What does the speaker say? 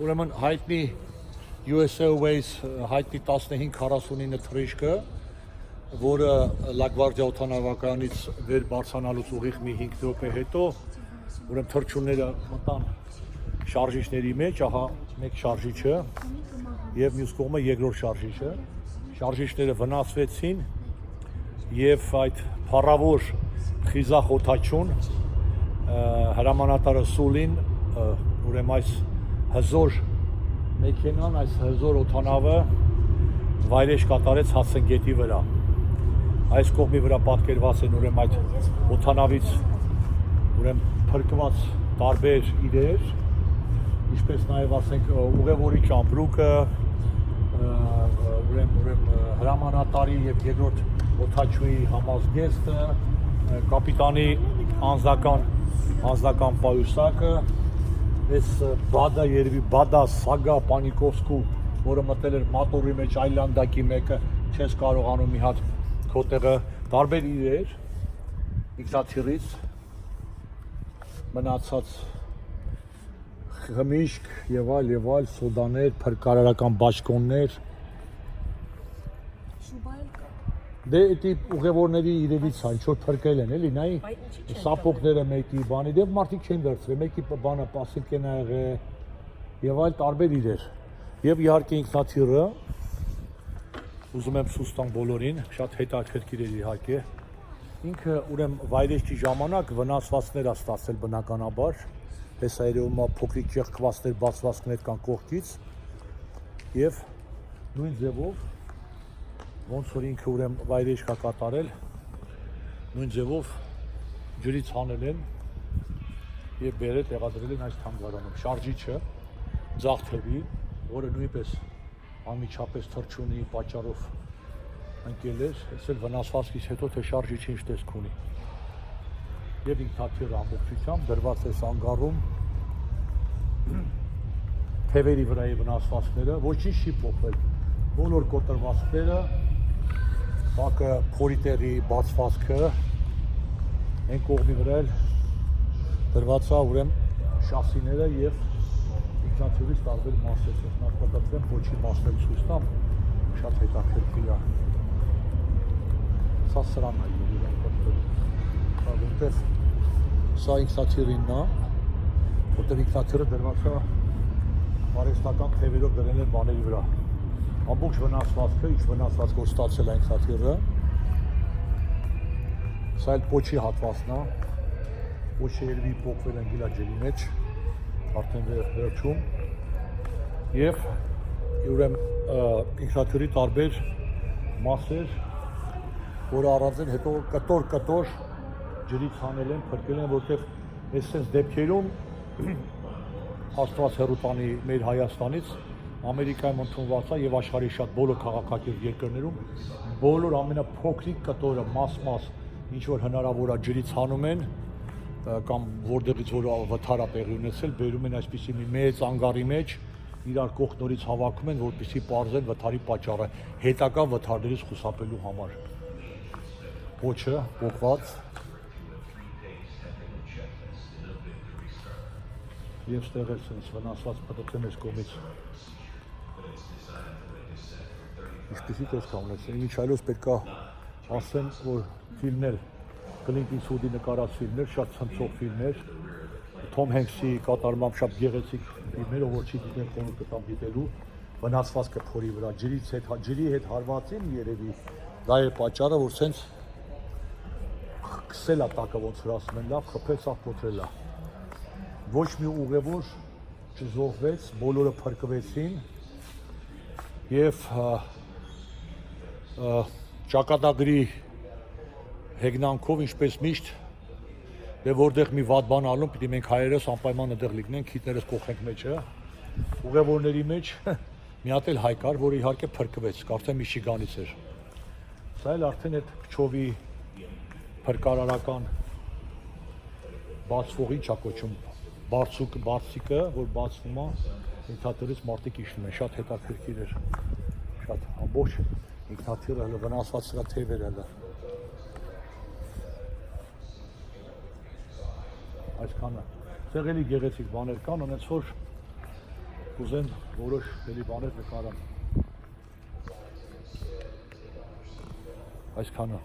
ուրեմն հայտնի USA Airways հայտնի 1549 թռիչքը, որը Լագվարդիա օդանավակայանից վեր բարձրանալուց ուղիղ մի 5 րոպե հետո, ուրեմն թռչունները մտան շարժիչների մեջ, ահա մեկ շարժիչը եւ մյուս կողմը երկրորդ շարժիչը, շարժիչները վնասվեցին եւ այդ փառավոր խիզախ օդաչուն հրամանատարը Սուլին ուրեմն այս հզոր մեքենան, այս հզոր օդանավը վայրէջք կատարեց Հադսոն գետի վրա։ Այս կողմի վրա պատկերված են ուրեմն այդ օդանավից ուրեմն փրկված տարբեր իրեր, ինչպես նաև ասենք ուղևորիչ ամբրուկը, ուրեմն հրամանատարի եւ երկրորդ օդաչուի համազգեստը, կապիտանի անձնական պայուսակը, այս բադա երևի բադա Սագա Պանիկովսկու, որը մտել էր մատորի մեջ այլանդակի մեկը, չես կարողանում մի հատ քո տեղը, տարբեր իրեր ինքնաթիռից մնացած խմիչք եւ այլ սոդաներ, փրկարարական բաճկոններ։ Դե էդի ուղևորների իրերից այն չոր փրկել են էլի, նայ սապոկները մեկի բանի դեպ մարդիկ չեն դրցրել, մեկի բանը պասիլկեն ա եղել եւ այլ տարբեր իրեր։ Եվ իհարկե ինքնաթիռը ուզում եմ ցույց տամ բոլորին, շատ հետաքրքիր էր իհարկե։ Ինքը ուրեմն վայրեջքի ժամանակ վնասվածքներ ա ստացել բնականաբար, հեսա երևում է փոքրիկ ճեղքվածքներ, բացվածքներ կան կողքից եւ նույն ձևով ոնց որ ինքը ուրեմն վայրեջք ա կատարել, նույն ձևով ջրից հանել են եւ բերել տեղադրել են այս թանգարանում։ Շարժիչը ձախ թևի, որը նույնպես անմիջապես թռչունի պատճառով ընկել էր, այս էլ վնասվածքից հետո թե շարժիչը ինչ տեսք ունի։ Եվ ինքնաթիռը ամբողջությամբ դրված է անգարում, թևերի վրայի վնասվածքները, ոչինչ չի փոխվել, բոլոր կոտրվածքները, բակը փորիտեղի բացվածքը, այն կողմի վրա էլ դրված է ուրեմն շասիները եւ ինքնաթիռից տարբեր մասեր, նախապատկեմ ոչի մասեր ցույց տամ, շատ հետաքրքիր է։ Սա սրանն է իրեն կոտրել։ Որտեղ սա ինքնաթիռինն է, որտեղ ինքնաթիռը դրված է արհեստական թևերով դրել են բաների վրա։ Ամբողջ վնասվածքը, ինչ վնասվածք որ ստացել է ինքնաթիռը, սա էլ պոչի հատվածն է, պոչը երևի փոխվել են գիլա ջրի մեջ, արդեն վերջում, եւ ուրեմն ինքնաթիռի տարբեր մասեր, որը առանց են հետո կտոր ջրից հանել են, փրկել են, որտեղ այսպես դեպքերում Աստված հեռու տանի մեր Հայաստանից Ամերիկայում ընդունված է եւ աշխարհի շատ բոլոր քաղաքակիրթ երկրներում բոլոր ամենափոքրիկ կտորը մաս ինչ որ հնարավոր է ջրից հանում են կամ որտեղից որ վթար է տեղի ունեցել, բերում են այսպիսի մի մեծ անգարի մեջ, իրար կողքնորից հավաքում են, որպեսզի պարզեն վթարի պատճառը, հետագա վթարներից խուսափելու համար։ Պոչը փոխված եւ ստեղ էլ sense վնասված պատկերն էս կողմից։ Ինչպեսի տեսք ունեցել, միջայլոց պետքա ասեմ, որ ֆիլմներ, Կլինտ Իստվուդի նկարած ֆիլմներ, շատ ցնցող ֆիլմներ, Թոմ Հենքսի կատարմամբ շատ գեղեցիկ ֆիլմեր, ով որ չի դիտել խորհուրդ կտամ դիտելու, վնասվածքը փորի վրա, ջրի հետ հարվածին երևի, դա է պատճառը, որ sense քսել է տակը ոնց որ ասում են, լավ խփել, սա փոթրել է։ Ոչ մի ուղևոր չզոհվեց, բոլորը փրկվեցին եւ ճակատագրի հեգնանքով ինչպես միշտ դե որտեղ մի վատ բան ալում պիտի մենք հայերս անպայման այդտեղ լիգնենք, քիթներս կողենք մեջը, ուղևորների մեջ մի հատ էլ հայ կար, որը իհարկե փրկվեց, կարծեմ Միչիգանից էր։ Սա էլ արդեն այդ Փչովի փրկարարական բացվողի չակոչում բարձիկը, որ բացվում է, ինքնաթիռից մարդիկ իջնում են, շատ հետաքրքիր էր, շատ ամբողջ ինքնաթիռը հələ վնասված սրա թևերը հələ։ Այսքանը, ցեղելի գեղեցիկ բաներ կան, ունենց որ Կուզեմ որոշ էլի բաներ նկարեմ։ Այսքանը